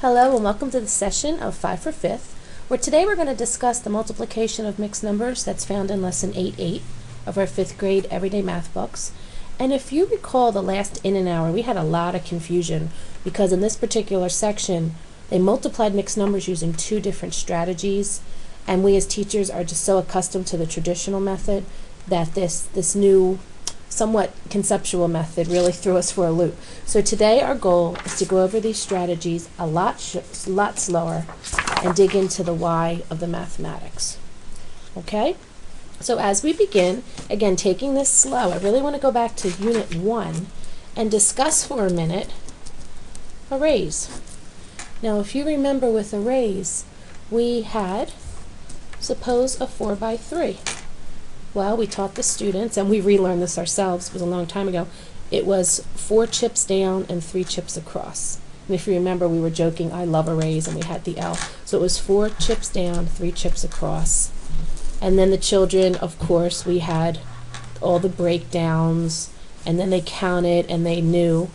Hello and welcome to the session of 5 for 5th, where today we're going to discuss the multiplication of mixed numbers that's found in lesson 8.8 of our 5th grade everyday math books. And if you recall the last in and hour, we had a lot of confusion because in this particular section they multiplied mixed numbers using two different strategies, and we as teachers are just so accustomed to the traditional method that this new somewhat conceptual method really threw us for a loop. So today our goal is to go over these strategies a lot slower and dig into the why of the mathematics. Okay? So as we begin, again taking this slow, I really want to go back to Unit 1 and discuss for a minute arrays. Now if you remember with arrays, we had, suppose, a 4 by 3. Well, we taught the students, and we relearned this ourselves, it was a long time ago, it was 4 chips down and 3 chips across. And if you remember, we were joking, I love arrays, and we had the L. So it was 4 chips down, 3 chips across. And then the children, of course, we had all the breakdowns, and then they counted, and they knew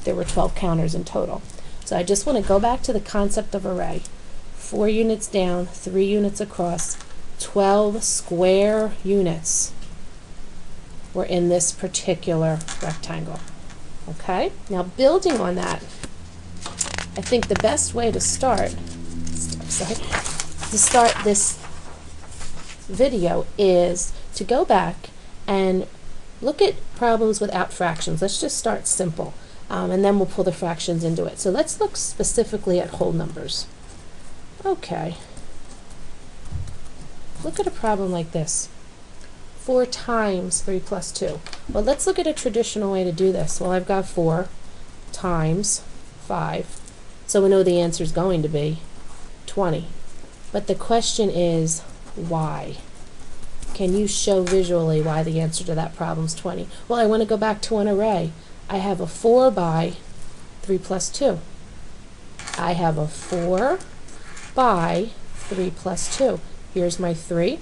there were 12 counters in total. So I just want to go back to the concept of array. 4 units down, 3 units across, 12 square units were in this particular rectangle. Okay? Now building on that, I think the best way to start this video is to go back and look at problems without fractions. Let's just start simple, and then we'll pull the fractions into it. So let's look specifically at whole numbers. Okay. Look at a problem like this. 4 times 3 plus 2. Well, let's look at a traditional way to do this. Well, I've got 4 times 5. So we know the answer is going to be 20. But the question is, why? Can you show visually why the answer to that problem is 20? Well, I want to go back to an array. I have a 4 by 3 plus 2. I have a 4 by 3 plus 2. Here's my 3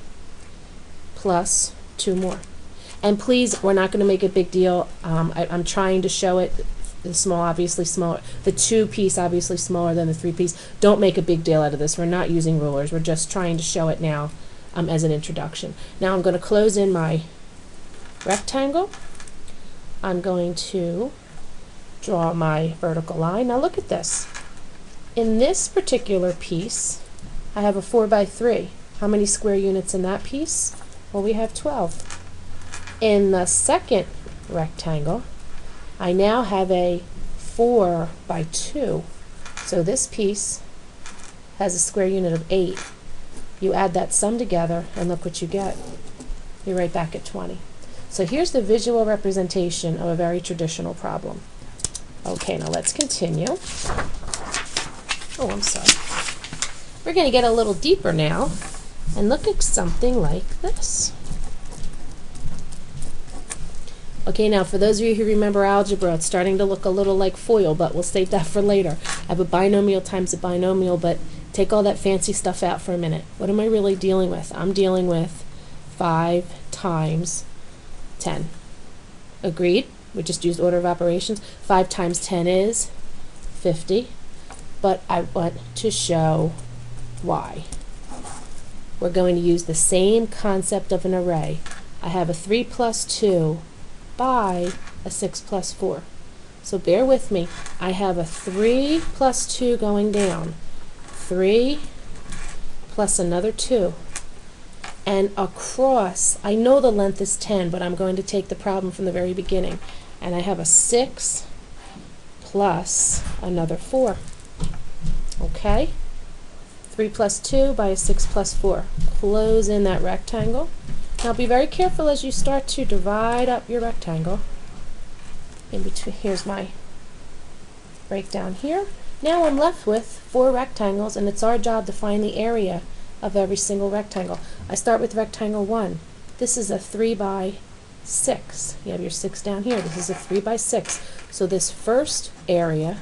plus 2 more. And please, we're not going to make a big deal. I'm trying to show it. The small, obviously smaller. The 2 piece, obviously smaller than the 3 piece. Don't make a big deal out of this. We're not using rulers. We're just trying to show it now as an introduction. Now I'm going to close in my rectangle. I'm going to draw my vertical line. Now look at this. In this particular piece, I have a 4 by 3. How many square units in that piece? Well, we have 12. In the second rectangle, I now have a 4 by 2. So this piece has a square unit of 8. You add that sum together, and look what you get. You're right back at 20. So here's the visual representation of a very traditional problem. Okay, now let's continue. Oh, I'm sorry. We're going to get a little deeper now and look at something like this. Okay, now for those of you who remember algebra, it's starting to look a little like FOIL, but we'll save that for later. I have a binomial times a binomial, but take all that fancy stuff out for a minute. What am I really dealing with? I'm dealing with 5 times 10. Agreed? We just used order of operations. 5 times 10 is 50, but I want to show why. We're going to use the same concept of an array. I have a 3 plus 2 by a 6 plus 4. So bear with me. I have a 3 plus 2 going down. 3 plus another 2. And across, I know the length is 10, but I'm going to take the problem from the very beginning. And I have a 6 plus another 4. Okay? 3 plus 2 by a 6 plus 4. Close in that rectangle. Now be very careful as you start to divide up your rectangle. In between, here's my breakdown here. Now I'm left with 4 rectangles, and it's our job to find the area of every single rectangle. I start with rectangle 1. This is a 3 by 6. You have your 6 down here. This is a 3 by 6. So this first area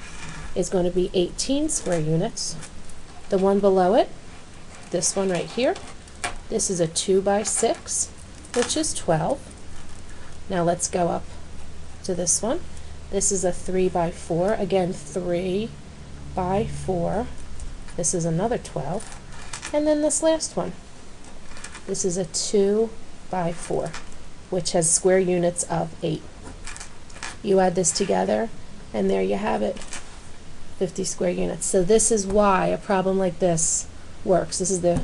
is going to be 18 square units. The one below it, this one right here, this is a 2 by 6, which is 12. Now let's go up to this one. This is a 3 by 4. Again, 3 by 4. This is another 12. And then this last one. This is a 2 by 4, which has square units of 8. You add this together, and there you have it, 50 square units. So this is why a problem like this works. This is the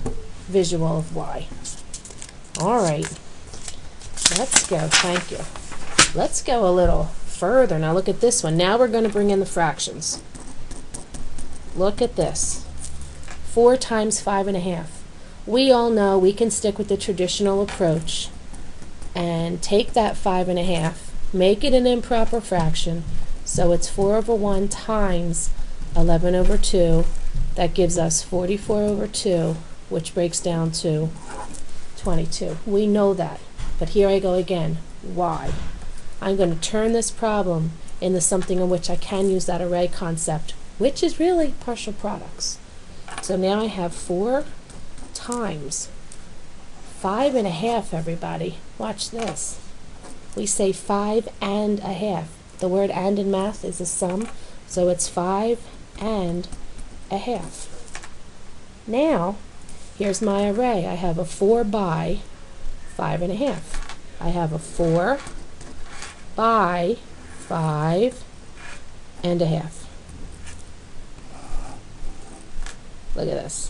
visual of why. All right, let's go. Thank you. Let's go a little further. Now look at this one. Now we're going to bring in the fractions. Look at this. 4 times 5.5. We all know we can stick with the traditional approach and take that 5.5, make it an improper fraction, so it's 4/1 times 11/2. That gives us 44/2, which breaks down to 22. We know that, but here I go again. Why? I'm going to turn this problem into something in which I can use that array concept, which is really partial products. So now I have 4 times 5.5, everybody. Watch this. We say 5.5. The word and in math is a sum, so it's 5.5. Now, here's my array. I have a 4 by 5.5. I have a 4 by 5.5. Look at this.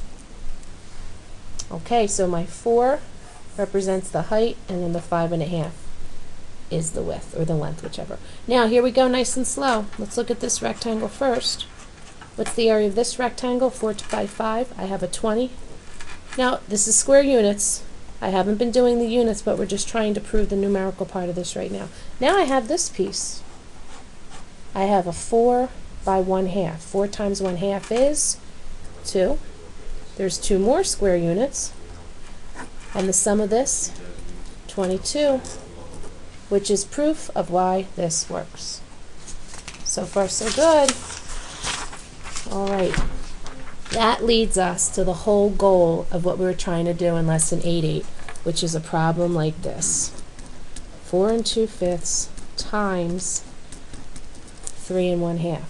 Okay, so my 4 represents the height, and then the 5.5 is the width, or the length, whichever. Now, here we go, nice and slow. Let's look at this rectangle first. What's the area of this rectangle? 4 by 5. I have a 20. Now, this is square units. I haven't been doing the units, but we're just trying to prove the numerical part of this right now. Now I have this piece. I have a 4 by 1/2. 4 times 1/2 is 2. There's 2 more square units, and the sum of this, 22, which is proof of why this works. So far, so good. All right. That leads us to the whole goal of what we were trying to do in lesson 8.8, which is a problem like this. 4 2/5 times 3 1/2.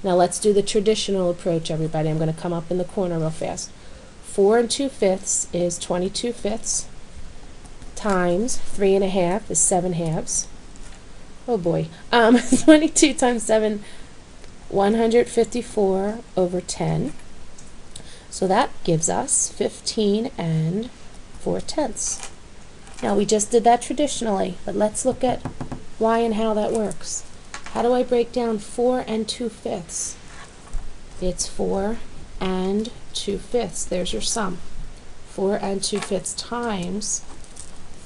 Now let's do the traditional approach, everybody. I'm going to come up in the corner real fast. 4 2/5 is 22/5 times 3 1/2 is 7/2. Oh boy. 22 times 7, 154/10. So that gives us 15 4/10. Now we just did that traditionally, but let's look at why and how that works. How do I break down 4 2/5? It's 4 2/5. There's your sum. 4 2/5 times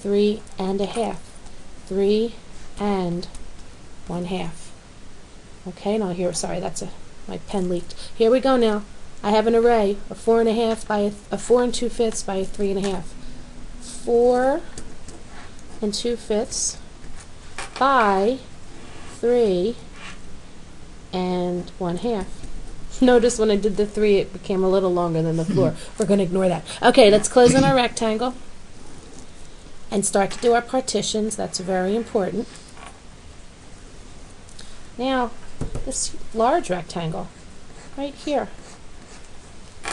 3 1/2. 3 1/2. Okay, now here, sorry, my pen leaked. Here we go now. I have an array, a 4 1/2 by a 4 2/5 by a 3 1/2. 4 2/5 by 3 1/2. Notice when I did the 3, it became a little longer than the 4. We're going to ignore that. Okay, let's close on our rectangle and start to do our partitions. That's very important. Now, this large rectangle right here.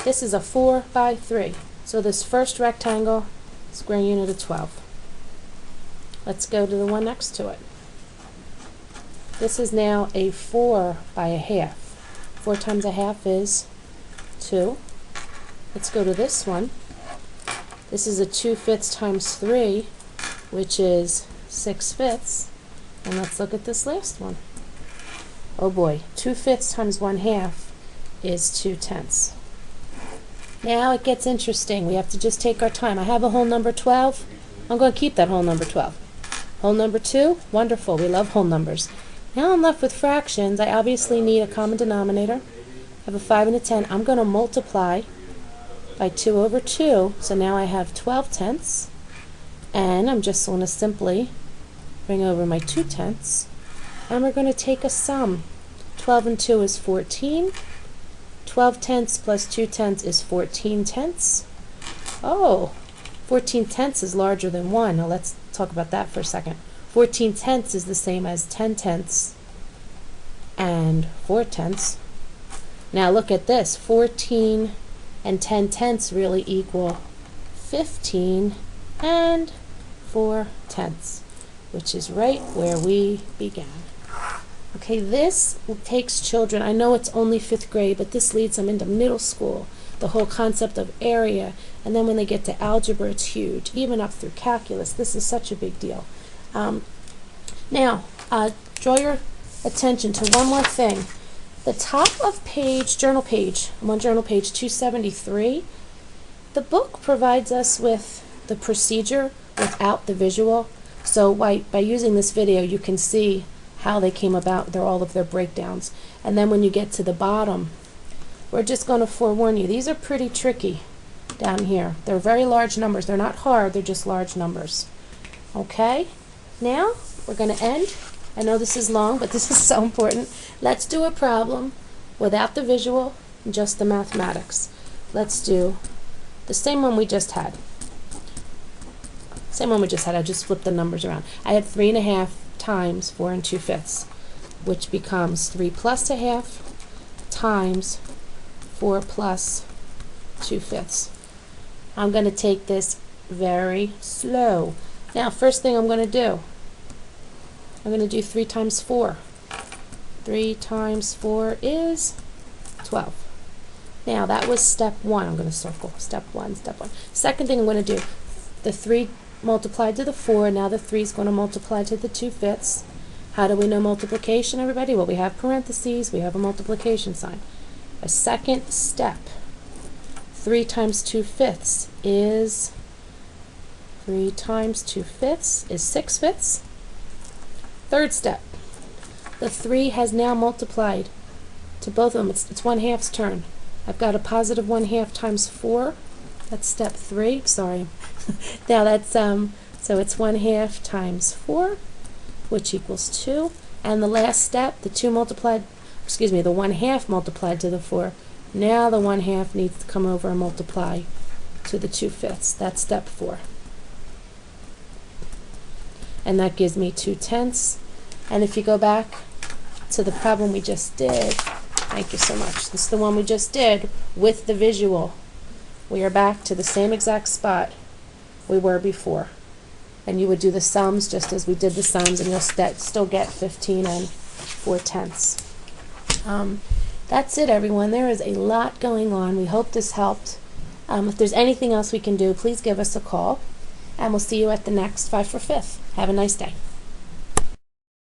This is a 4 by 3. So this first rectangle, square unit of 12. Let's go to the one next to it. This is now a 4 by 1/2. 4 times 1/2 is 2. Let's go to this one. This is a 2/5 times 3, which is 6/5. And let's look at this last one. Oh boy, 2/5 times 1/2 is 2/10. Now it gets interesting. We have to just take our time. I have a whole number 12. I'm going to keep that whole number 12. Whole number 2, wonderful. We love whole numbers. Now I'm left with fractions. I obviously need a common denominator. I have a 5 and a 10. I'm going to multiply by 2/2. So now I have 12/10. And I'm just going to simply bring over my 2/10. And we're going to take a sum. 12 and 2 is 14. 12/10 plus 2/10 is 14/10. Oh, 14/10 is larger than 1. Now let's talk about that for a second. 14/10 is the same as 10/10 and 4/10. Now look at this, 14 and 10 tenths really equal 15 and 4 tenths, which is right where we began. Okay, this takes children, I know it's only 5th grade, but this leads them into middle school, the whole concept of area, and then when they get to algebra, it's huge, even up through calculus. This is such a big deal. Now, draw your attention to one more thing. The top of page, journal page, I'm on journal page 273, the book provides us with the procedure without the visual. So by using this video, you can see how they came about, all of their breakdowns. And then when you get to the bottom, we're just going to forewarn you, these are pretty tricky down here. They're very large numbers. They're not hard, they're just large numbers. Okay? Now, we're going to end. I know this is long, but this is so important. Let's do a problem without the visual, just the mathematics. Let's do the same one we just had. Same one we just had. I just flipped the numbers around. I had 3.5 times 4 2/5, which becomes 3 plus a half times 4 plus 2/5. I'm going to take this very slow. Now, first thing I'm going to do, I'm going to do 3 times 4. 3 times 4 is 12. Now, that was step 1. I'm going to circle step 1, step 1. Second thing I'm going to do, the 3 multiplied to the 4. Now the 3 is going to multiply to the 2/5. How do we know multiplication, everybody? Well, we have parentheses. We have a multiplication sign. A second step, 3 times 2/5 is 3 times 2/5 is 6/5. Third step, the 3 has now multiplied to both of them. It's 1/2's turn. I've got a positive 1/2 times 4. That's step 3. Sorry. Now that's so it's 1/2 times 4, which equals 2. And the last step, the 1/2 multiplied to the 4. Now the 1/2 needs to come over and multiply to the 2/5. That's step 4. And that gives me 2 tenths. And if you go back to the problem we just did, thank you so much. This is the one we just did with the visual. We are back to the same exact spot we were before. And you would do the sums just as we did the sums, and you'll still get 15 and 4 tenths. That's it, everyone. There is a lot going on. We hope this helped. If there's anything else we can do, please give us a call. And we'll see you at the next 5 for 5th. Have a nice day.